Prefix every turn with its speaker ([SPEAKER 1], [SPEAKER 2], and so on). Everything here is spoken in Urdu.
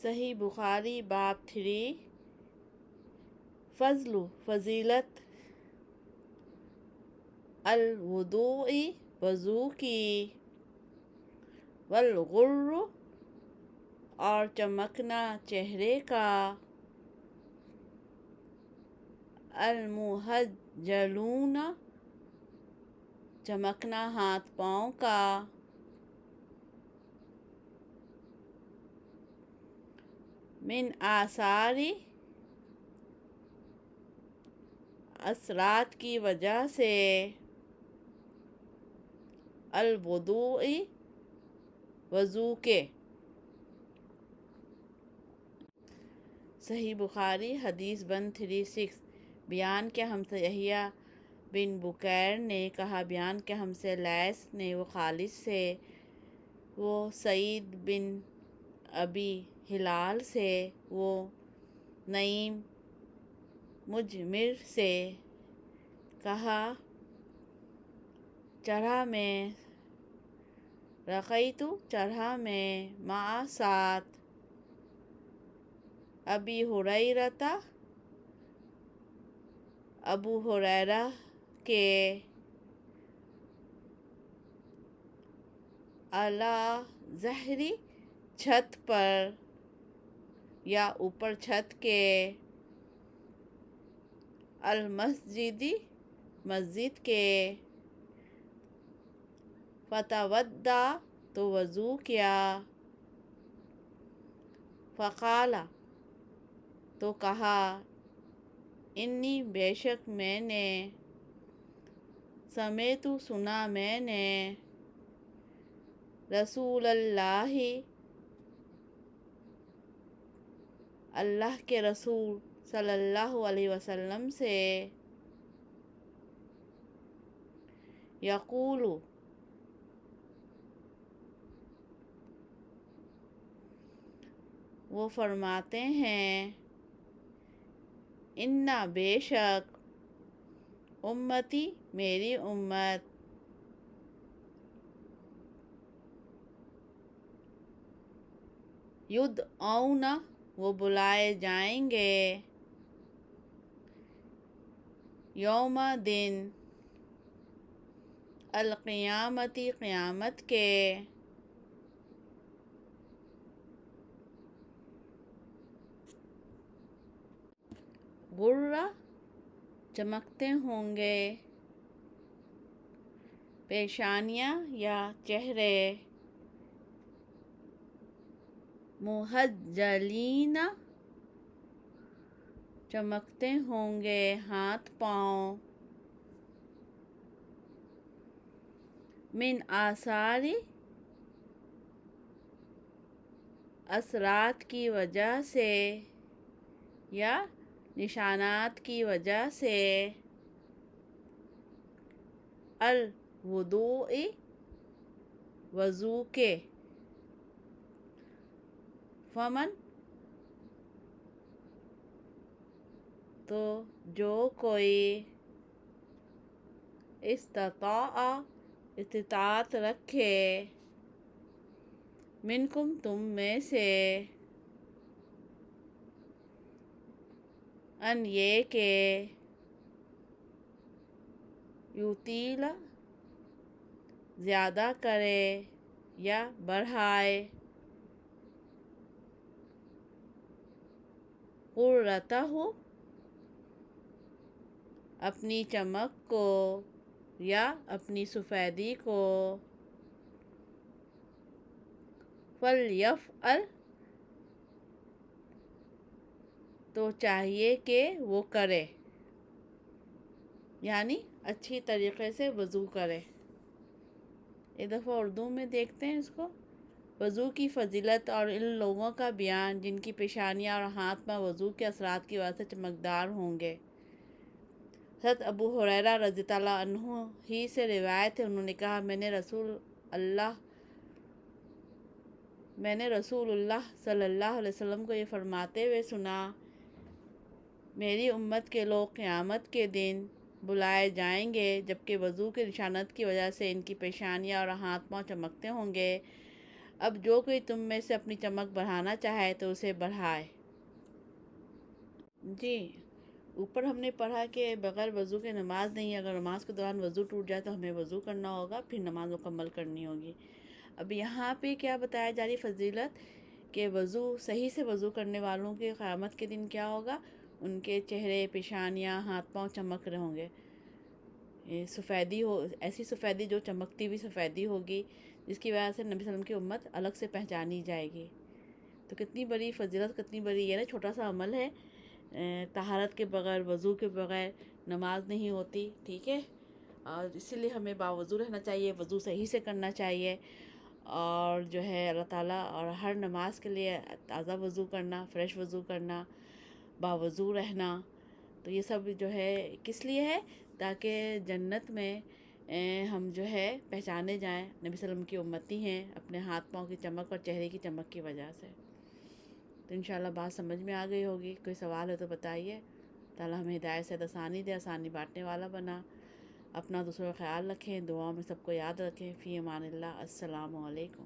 [SPEAKER 1] صحیح بخاری باب 3 فضل فضیلت الوضوء وضو کی والغر اور چمکنا چہرے کا المحجلون چمکنا ہاتھ پاؤں کا من آثار اثرات کی وجہ سے الوضوء وضو کے صحیح بخاری حدیث 136 بیان کہ ہم سے یحییٰ بن بکیر نے کہا بیان کہ ہم سے لیث نے وہ خالد سے وہ سعید بن ابی ہلال سے وہ نعیم مجمر سے کہا چڑھا میں رقیتو چڑھا میں مع ساتھ ابی ہریرہ ابو ہریرہ کے علی ظہری چھت پر یا اوپر چھت کے المسجدی مسجد کے فتودع تو وضو کیا فقال تو کہا انی بے شک میں نے سمعت سنا میں نے رسول اللہ اللہ کے رسول صلی اللہ علیہ وسلم سے یقول وہ فرماتے ہیں انا بے شک امتی میری امت یدعون وہ بلائے جائیں گے یوم دن القیامتی قیامت کے غرہ چمکتے ہوں گے پیشانیاں یا چہرے محجلین چمکتے ہوں گے ہاتھ پاؤں من آثار اثرات کی وجہ سے یا نشانات کی وجہ سے الوضوء وضو کے فمن تو جو کوئی استطاعت رکھے منکم تم میں سے ان یہ کہ یطیل زیادہ کرے یا بڑھائے غرتہ اپنی چمک کو یا اپنی سفیدی کو فلیفعل تو چاہیے کہ وہ کرے یعنی اچھی طریقے سے وضو کرے۔ ایک دفعہ اردو میں دیکھتے ہیں اس کو وضو کی فضیلت اور ان لوگوں کا بیان جن کی پیشانیاں اور ہاتھ میں وضو کے اثرات کی وجہ سے چمکدار ہوں گے۔ حضرت ابو ہریرہ رضی اللہ عنہ ہی سے روایت ہے انہوں نے کہا میں نے رسول اللہ صلی اللہ علیہ وسلم کو یہ فرماتے ہوئے سنا میری امت کے لوگ قیامت کے دن بلائے جائیں گے جبکہ وضو کے نشانات کی وجہ سے ان کی پیشانیاں اور ہاتھ پاؤں چمکتے ہوں گے۔ اب جو کوئی تم میں سے اپنی چمک بڑھانا چاہے تو اسے بڑھائے۔ جی، اوپر ہم نے پڑھا کہ بغیر وضو کے نماز نہیں ہے، اگر نماز کے دوران وضو ٹوٹ جائے تو ہمیں وضو کرنا ہوگا، پھر نماز مکمل کرنی ہوگی۔ اب یہاں پہ کیا بتایا جا رہی فضیلت کہ وضو صحیح سے وضو کرنے والوں کے قیامت کے دن کیا ہوگا، ان کے چہرے، پیشانیاں، ہاتھ پاؤں چمک رہے ہوں گے، سفیدی ہو، ایسی سفیدی جو چمکتی ہوئی سفیدی ہوگی، جس کی وجہ سے نبی صلی اللہ علیہ وسلم کی امت الگ سے پہچانی جائے گی۔ تو کتنی بڑی فضیلت، کتنی بڑی یہ نا چھوٹا سا عمل ہے، طہارت کے بغیر، وضو کے بغیر نماز نہیں ہوتی، ٹھیک ہے۔ اور اسی لیے ہمیں باوضو رہنا چاہیے، وضو صحیح سے کرنا چاہیے، اور جو ہے اللہ تعالیٰ اور ہر نماز کے لیے تازہ وضو کرنا، فریش وضو کرنا، باوضو رہنا، تو یہ سب جو ہے کس لیے ہے؟ تاکہ جنت میں ہم جو ہے پہچانے جائیں، نبی صلی اللہ علیہ وسلم کی امتی ہیں، اپنے ہاتھ پاؤں کی چمک اور چہرے کی چمک کی وجہ سے۔ تو انشاءاللہ بات سمجھ میں آ گئی ہوگی، کوئی سوال ہے تو بتائیے۔ تعالیٰ ہمیں ہدایت سے آسانی دے، آسانی بانٹنے والا بنا۔ اپنا دوسروں کا خیال رکھیں، دعاؤں میں سب کو یاد رکھیں۔ فی امان اللہ، السلام علیکم۔